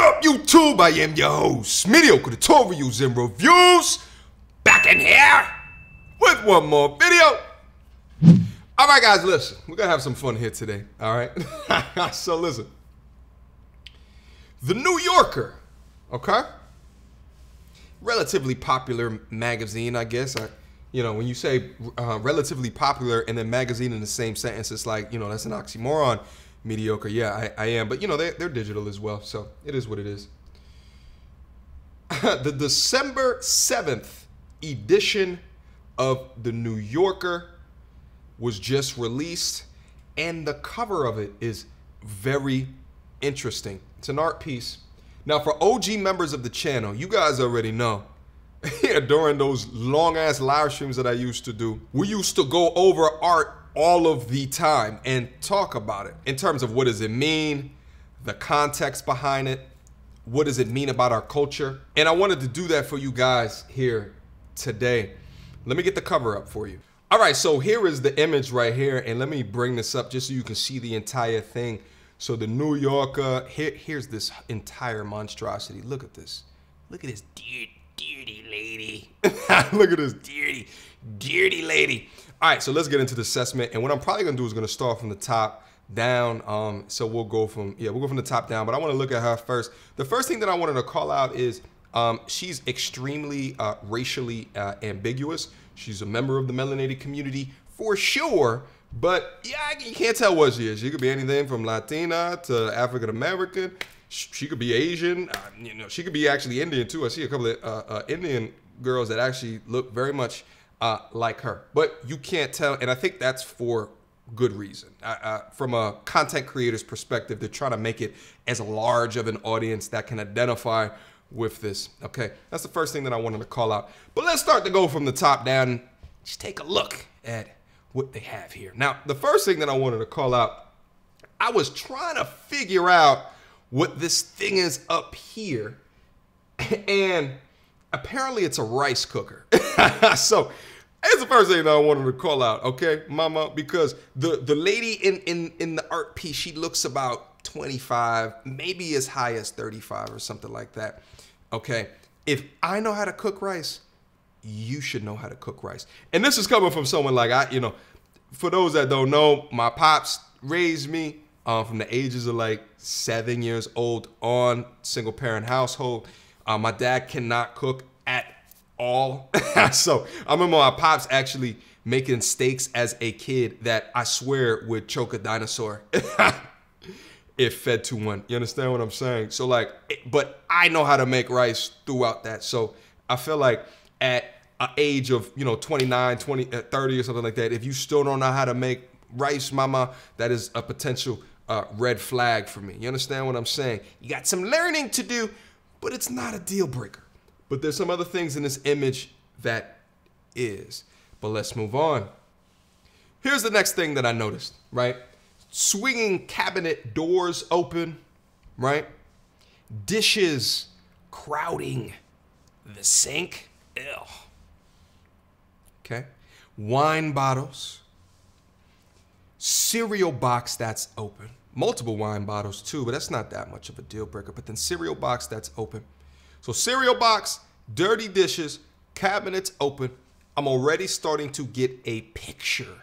up, YouTube? I am your host, Mediocre Tutorials and Reviews, back in here with one more video. All right, guys, listen. We're going to have some fun here today, all right? So, listen. The New Yorker, okay? Relatively popular magazine, I guess. You know, when you say relatively popular and then magazine in the same sentence, it's like, you know, that's an oxymoron. Mediocre, yeah, I am. But, you know, they're digital as well, so it is what it is. The December 7th edition of The New Yorker was just released, and the cover of it is very interesting. It's an art piece. Now, for OG members of the channel, you guys already know, during those long-ass live streams that I used to do, we used to go over art all of the time and talk about it in terms of what does it mean, the context behind it, what does it mean about our culture. And I wanted to do that for you guys here today. Let me get the cover up for you. All right, so here is the image right here, and let me bring this up just so you can see the entire thing. So the New Yorker, here's this entire monstrosity. Look at this. Look at this dirty lady. Look at this dirty lady. All right, so let's get into the assessment. And what I'm probably gonna do is gonna start from the top down. So we'll go from the top down, but I wanna look at her first. The first thing that I wanted to call out is she's extremely racially ambiguous. She's a member of the melanated community for sure, but yeah, you can't tell what she is. She could be anything from Latina to African American. She could be Asian. You know, she could be actually Indian too. I see a couple of Indian girls that actually look very much like her, but you can't tell, and I think that's for good reason. From a content creator's perspective, they're trying to make it as large of an audience that can identify with this. Okay, that's the first thing that I wanted to call out. But let's start to go from the top down and just take a look at what they have here. Now, the first thing that I wanted to call out, I was trying to figure out what this thing is up here, and apparently it's a rice cooker. So that's the first thing that I wanted to call out, okay, mama, because the lady in the art piece, she looks about 25, maybe as high as 35 or something like that. Okay, if I know how to cook rice, you should know how to cook rice. And this is coming from someone like you know, for those that don't know, my pops raised me from the ages of like 7 years old on, single parent household. My dad cannot cook at all. So I remember my pops actually making steaks as a kid that I swear would choke a dinosaur if fed to one. You understand what I'm saying? So like, but I know how to make rice throughout that. So I feel like at an age of, you know, 29, 20, 30 or something like that, if you still don't know how to make rice, mama, that is a potential red flag for me. You understand what I'm saying? You got some learning to do, but it's not a deal breaker. But there's some other things in this image that is. But let's move on. Here's the next thing that I noticed, right? Swinging cabinet doors open, right? Dishes crowding the sink. Ew. Okay. Wine bottles. Cereal box that's open. Multiple wine bottles too, but that's not that much of a deal breaker. But then cereal box that's open. So cereal box, dirty dishes, cabinets open. I'm already starting to get a picture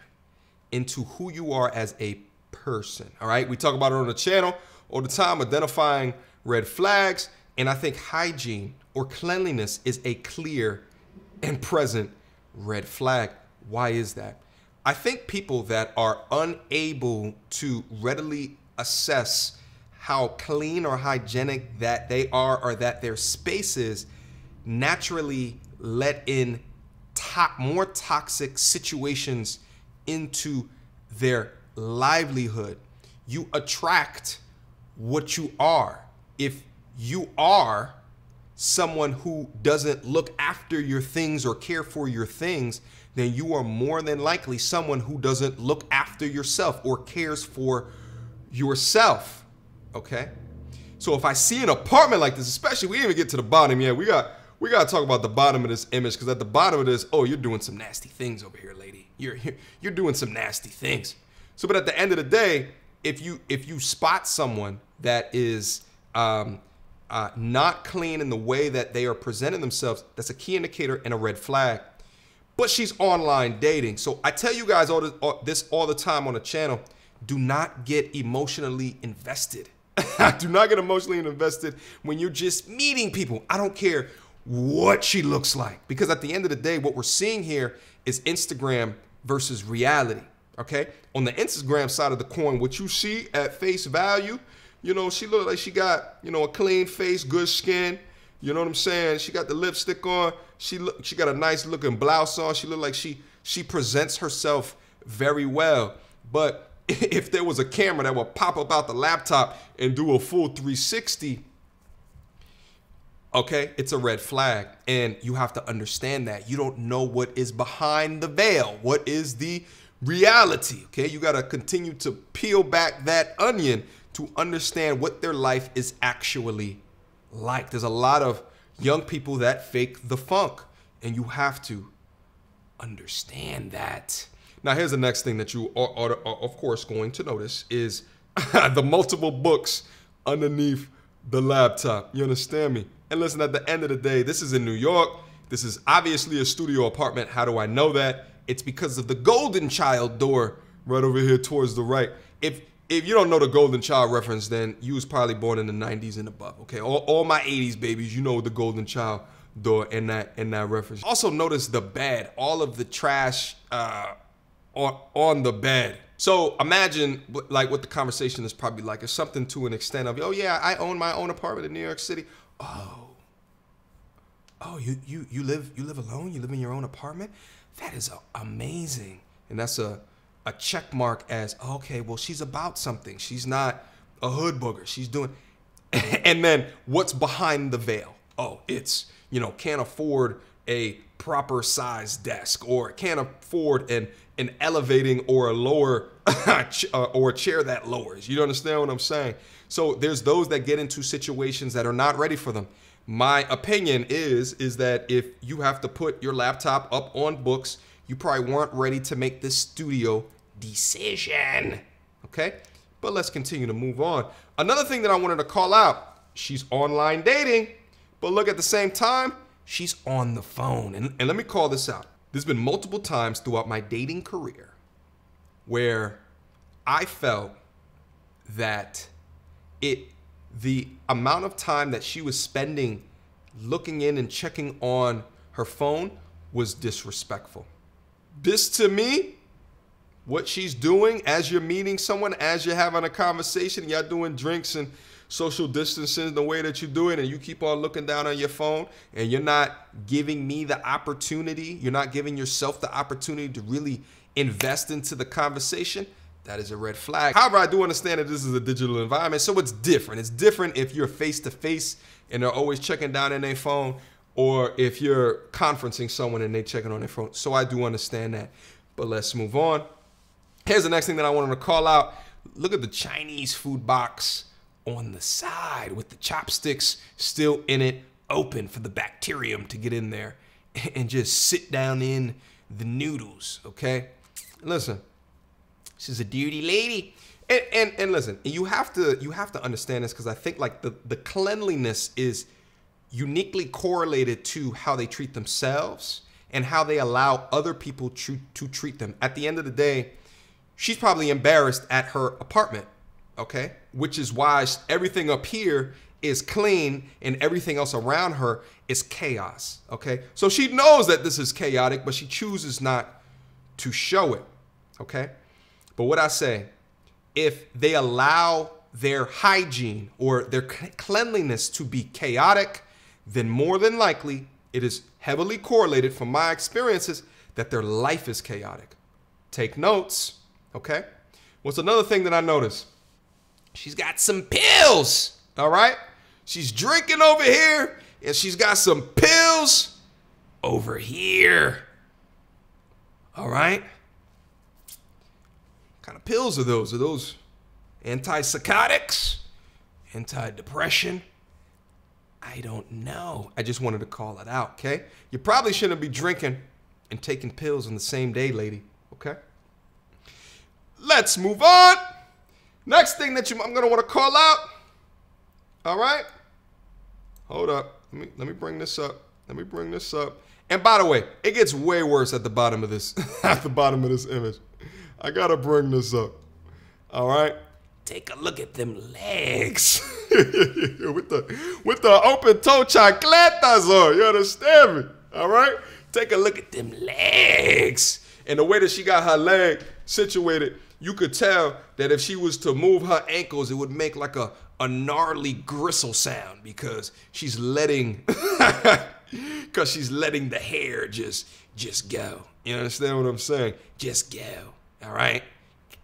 into who you are as a person. All right, we talk about it on the channel all the time, identifying red flags, and I think hygiene or cleanliness is a clear and present red flag. Why is that? I think people that are unable to readily assess how clean or hygienic that they are or that their space is naturally let in more toxic situations into their livelihood. You attract what you are. If you are someone who doesn't look after your things or care for your things, then you are more than likely someone who doesn't look after yourself or cares for yourself. Okay? So if I see an apartment like this, especially, we didn't even get to the bottom yet. We got to talk about the bottom of this image, because at the bottom of this, oh, you're doing some nasty things over here, lady. You're doing some nasty things. So, but at the end of the day, if you spot someone that is not clean in the way that they are presenting themselves, that's a key indicator and a red flag. But she's online dating. So I tell you guys this all the time on the channel. Do not get emotionally invested. Do not get emotionally invested when you're just meeting people. I don't care what she looks like, because at the end of the day, what we're seeing here is Instagram versus reality. Okay, on the Instagram side of the coin, what you see at face value, you know, she look like she got, you know, a clean face, good skin. You know what I'm saying? She got the lipstick on. She got a nice looking blouse on. She look like she presents herself very well. But if there was a camera that would pop up out the laptop and do a full 360, okay, it's a red flag. And you have to understand that. You don't know what is behind the veil. What is the reality? Okay, you got to continue to peel back that onion to understand what their life is actually like. There's a lot of young people that fake the funk, and you have to understand that. Now, here's the next thing that you are of course, going to notice is the multiple books underneath the laptop. You understand me? And listen, at the end of the day, this is in New York. This is obviously a studio apartment. How do I know that? It's because of the Golden Child door right over here towards the right. If you don't know the Golden Child reference, then you was probably born in the 90s and above. Okay, all my 80s babies, you know the Golden Child door and that reference. Also notice the bed, all of the trash on the bed. So imagine like what the conversation is probably like. It's something to an extent of, oh yeah, I own my own apartment in New York City. Oh, you live alone? You live in your own apartment? That is amazing. And that's a check mark as, okay, well, she's about something. She's not a hood booger. She's doing, and then what's behind the veil? Oh, it's, you know, can't afford a proper size desk, or can't afford an elevating or a lower or a chair that lowers. You understand what I'm saying? So there's those that get into situations that are not ready for them. My opinion is that if you have to put your laptop up on books, you probably weren't ready to make this studio decision. Okay, but let's continue to move on. Another thing that I wanted to call out, she's online dating, but look, at the same time, she's on the phone. And let me call this out. There's been multiple times throughout my dating career where I felt that the amount of time that she was spending looking in and checking on her phone was disrespectful. This, to me, what she's doing as you're meeting someone, as you're having a conversation, y'all doing drinks and social distancing the way that you do it, and you keep on looking down on your phone, and you're not giving me the opportunity, you're not giving yourself the opportunity to really invest into the conversation, that is a red flag. However, I do understand that this is a digital environment, so it's different. It's different if you're face-to-face and they're always checking down in their phone, or if you're conferencing someone and they're checking on their phone. So I do understand that. But let's move on. Here's the next thing that I wanted to call out. Look at the Chinese food box on the side with the chopsticks still in it, open for the bacterium to get in there and just sit down in the noodles, okay? Listen, she's a dirty lady. And listen, you have to understand this, because I think like the cleanliness is uniquely correlated to how they treat themselves and how they allow other people to treat them. At the end of the day, she's probably embarrassed at her apartment, okay? Which is why everything up here is clean and everything else around her is chaos, okay? So she knows that this is chaotic, but she chooses not to show it, okay? But what I say, if they allow their hygiene or their cleanliness to be chaotic, then more than likely it is heavily correlated from my experiences that their life is chaotic. Take notes, okay? What's another thing that I noticed? She's got some pills, all right? She's drinking over here, and she's got some pills over here, all right? What kind of pills are those? Are those antipsychotics? Antidepressant? I don't know. I just wanted to call it out, okay? You probably shouldn't be drinking and taking pills on the same day, lady, okay? Let's move on. Next thing that I'm going to want to call out, all right? Hold up. Let me bring this up. Let me bring this up. And by the way, it gets way worse at the bottom of this, at the bottom of this image. I gotta bring this up. All right. Take a look at them legs. with the open toe chancletas on. You understand me? All right. Take a look at them legs. And the way that she got her leg situated, you could tell that if she was to move her ankles, it would make like a gnarly gristle sound because she's letting the hair just go. You understand what I'm saying? Just go. All right?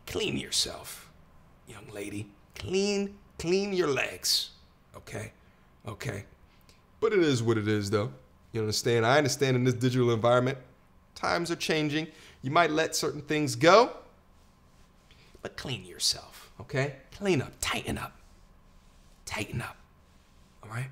Clean yourself, young lady. Clean your legs. Okay? Okay. But it is what it is, though. You understand? I understand in this digital environment, times are changing. You might let certain things go, but clean yourself, okay? Clean up, tighten up. Tighten up, all right?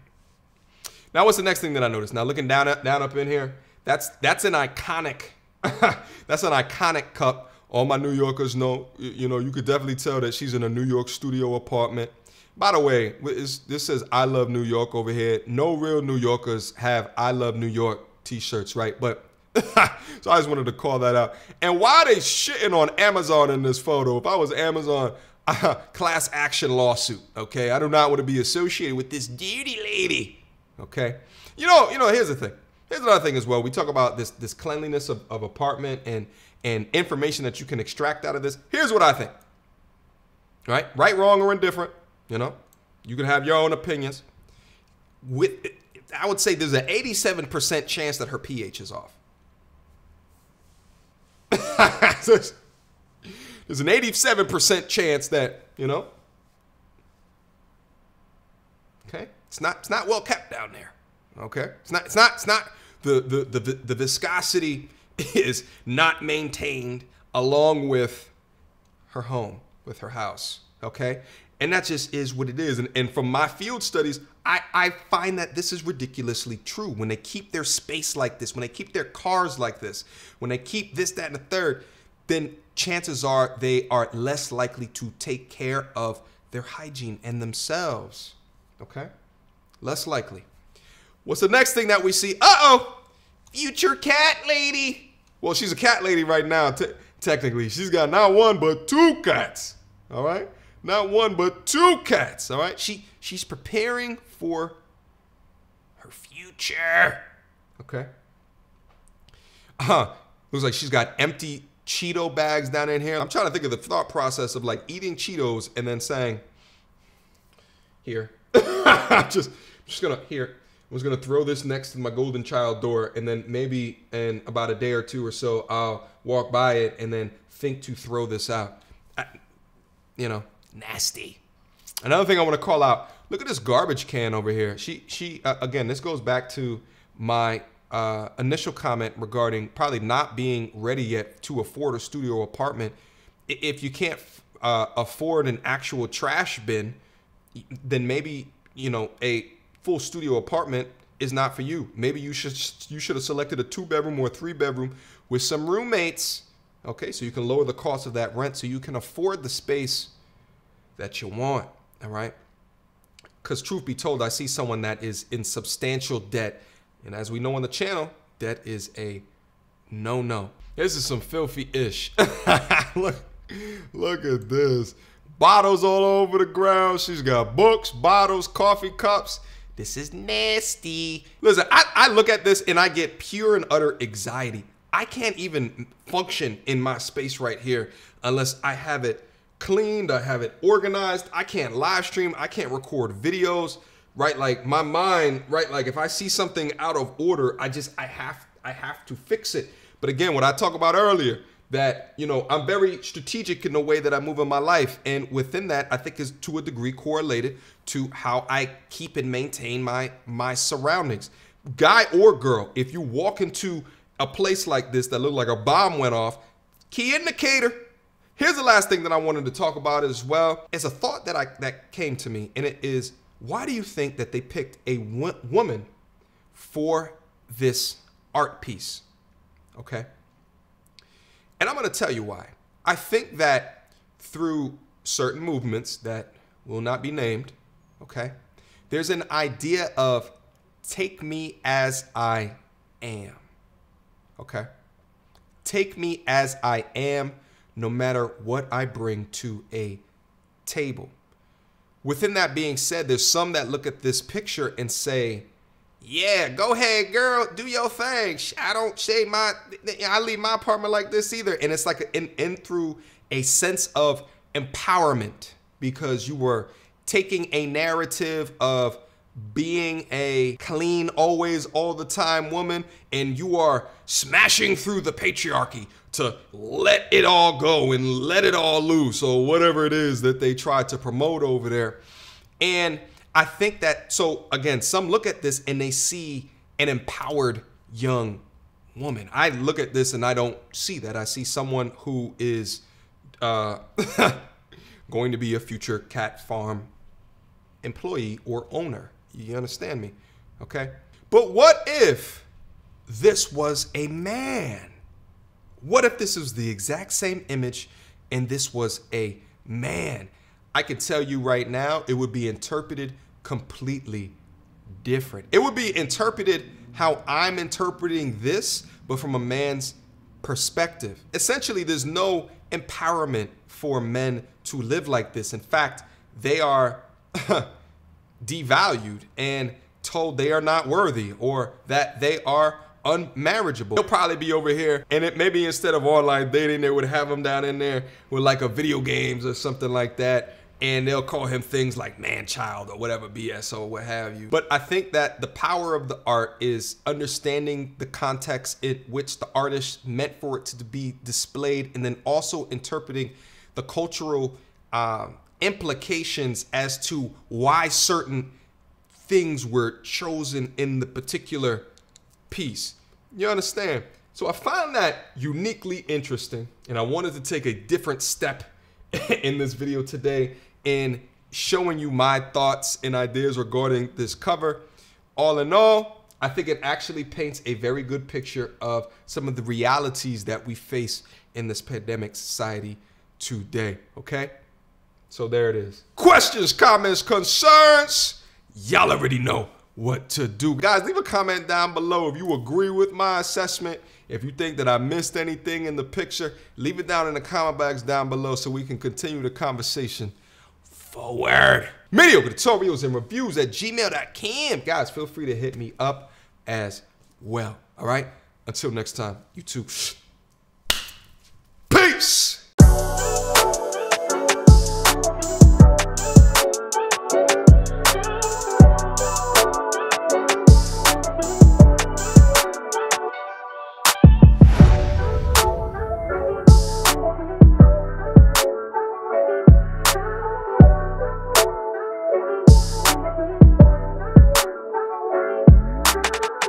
Now, what's the next thing that I noticed? Now, looking down up in here, that's an iconic, that's an iconic cup. All my New Yorkers know, you know, you could definitely tell that she's in a New York studio apartment. By the way, this says I love New York over here. No real New Yorkers have I love New York t-shirts, right? But so I just wanted to call that out. And why are they shitting on Amazon in this photo? If I was Amazon, class action lawsuit, okay? I do not want to be associated with this dirty lady, okay? You know, here's the thing. Here's another thing as well. We talk about this cleanliness of apartment and information that you can extract out of this. Here's what I think, right? Right, wrong, or indifferent, you know? You can have your own opinions. I would say there's an 87% chance that her pH is off. There's an 87% chance that, you know, okay, it's not well kept down there. Okay, it's not the viscosity is not maintained along with her home, with her house. Okay, and that just is what it is. And from my field studies, I find that this is ridiculously true. When they keep their space like this, when they keep their cars like this, when they keep this, that, and the third, then chances are they are less likely to take care of their hygiene and themselves. Okay? Less likely. What's the next thing that we see? Uh-oh! Future cat lady. Well, she's a cat lady right now, technically. She's got not one, but two cats. All right? Not one, but two cats. All right? She's preparing for her future. Okay? Looks like she's got empty Cheeto bags down in here. I'm trying to think of the thought process of like eating Cheetos and then saying, here, I'm just gonna, here, I was gonna throw this next to my golden child door, and then maybe in about a day or two or so, I'll walk by it and then think to throw this out. You know, nasty. Another thing I want to call out, look at this garbage can over here. She again, this goes back to my initial comment regarding probably not being ready yet to afford a studio apartment. If you can't afford an actual trash bin, then maybe, you know, a full studio apartment is not for you. Maybe you should have selected a 2-bedroom or a 3-bedroom with some roommates, okay, so you can lower the cost of that rent so you can afford the space that you want, all right? Because truth be told, I see someone that is in substantial debt. And as we know on the channel, debt is a no-no. This is some filthy ish. Look at this. Bottles all over the ground. She's got books, bottles, coffee cups. This is nasty. Listen, I look at this and I get pure and utter anxiety. I can't even function in my space right here unless I have it cleaned, I have it organized. I can't live stream. I can't record videos. Right, like my mind, right, like if I see something out of order, I have to fix it. But again, what I talked about earlier, that, you know, I'm very strategic in the way that I move in my life, and within that, I think is to a degree correlated to how I keep and maintain my surroundings. Guy or girl, if you walk into a place like this that looked like a bomb went off, key indicator. Here's the last thing that I wanted to talk about as well. It's a thought that came to me, and it is, why do you think that they picked a woman for this art piece? Okay. And I'm going to tell you why. I think that through certain movements that will not be named, okay, there's an idea of take me as I am. Okay? Take me as I am, no matter what I bring to a table. Within that being said, there's some that look at this picture and say, yeah, go ahead, girl, do your thing. I don't shave I leave my apartment like this either. And it's like in through a sense of empowerment, because you were taking a narrative of being a clean, always, all the time woman, and you are smashing through the patriarchy to let it all go and let it all loose, or whatever it is that they try to promote over there. And I think that, so again, some look at this and they see an empowered young woman. I look at this and I don't see that. I see someone who is going to be a future cat farm employee or owner. You understand me? Okay. But what if this was a man? What if this was the exact same image and this was a man? I can tell you right now, it would be interpreted completely different. It would be interpreted how I'm interpreting this, but from a man's perspective. Essentially, there's no empowerment for men to live like this. In fact, they are devalued and told they are not worthy, or that they are unmarriageable. They'll probably be over here, and it maybe instead of online dating, they would have them down in there with like a video games or something like that, and they'll call him things like man child or whatever BS or what have you. But I think that the power of the art is understanding the context in which the artist meant for it to be displayed, and then also interpreting the cultural implications as to why certain things were chosen in the particular piece. You understand? So I found that uniquely interesting, and I wanted to take a different step in this video today in showing you my thoughts and ideas regarding this cover. All in all, I think it actually paints a very good picture of some of the realities that we face in this pandemic society today. Okay? So there it is. Questions, comments, concerns? Y'all already know what to do. Guys, leave a comment down below if you agree with my assessment. If you think that I missed anything in the picture, leave it down in the comment box down below so we can continue the conversation forward. Mediocre tutorials and reviews at gmail.com. Guys, feel free to hit me up as well. All right? Until next time, YouTube. Peace!